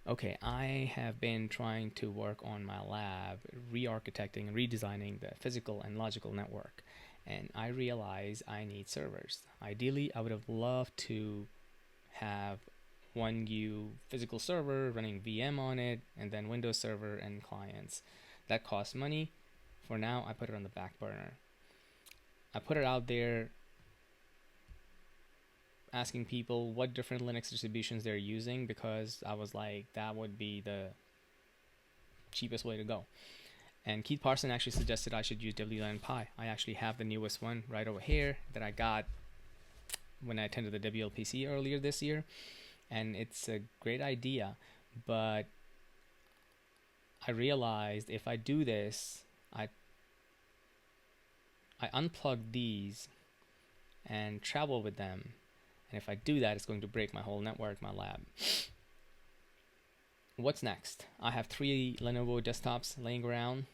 Okay, I have been trying to work on my lab, re-architecting and redesigning the physical and logical network, and I realize I need servers. Ideally, I would have loved to have one physical server running VM on it, and then Windows Server and clients. That costs money. For now, I put it on the back burner. I put it out there asking people what different Linux distributions they're using because I was like, that would be the cheapest way to go. And Keith Parson actually suggested I should use WLAN-Pi. I actually have the newest one right over here that I got when I attended the WLPC earlier this year, and it's a great idea. But I realized if I do this, I unplug these and travel with them, and if I do that, it's going to break my whole network, my lab. What's next? I have 3 Lenovo desktops laying around,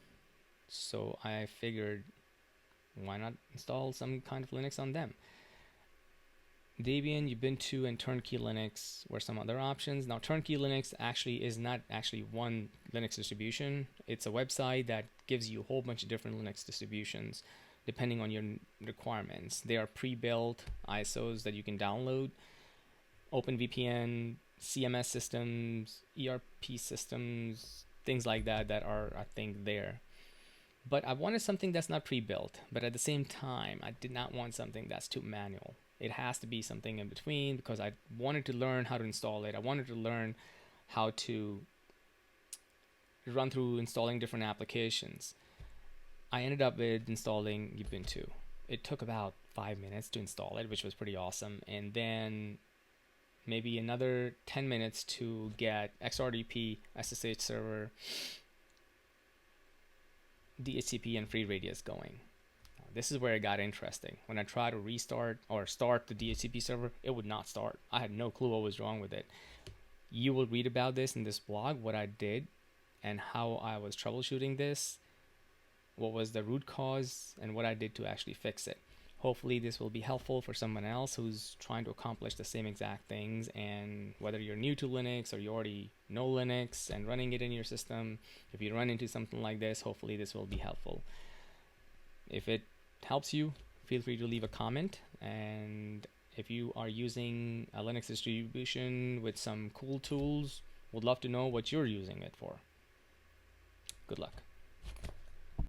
so I figured why not install some kind of Linux on them. Debian, Ubuntu, and Turnkey Linux were some other options. Now, Turnkey Linux actually is not actually one Linux distribution. It's a website that gives you a whole bunch of different Linux distributions depending on your requirements. They are pre-built ISOs that you can download. OpenVPN, CMS systems, ERP systems, things like that that are, I think, there. But I wanted something that's not pre-built, but at the same time, I did not want something that's too manual. It has to be something in between because I wanted to learn how to install it. I wanted to learn how to run through installing different applications. I ended up with installing Ubuntu. It took about 5 minutes to install it, which was pretty awesome. And then maybe another 10 minutes to get XRDP, SSH server, DHCP and FreeRADIUS going. This is where it got interesting. When I tried to restart or start the DHCP server, it would not start. I had no clue what was wrong with it. You will read about this in this blog, what I did and how I was troubleshooting this, what was the root cause, and what I did to actually fix it. Hopefully this will be helpful for someone else who's trying to accomplish the same exact things, and whether you're new to Linux or you already know Linux and running it in your system, if you run into something like this, hopefully this will be helpful. If it helps you, feel free to leave a comment, and if you are using a Linux distribution with some cool tools, would love to know what you're using it for. Good luck.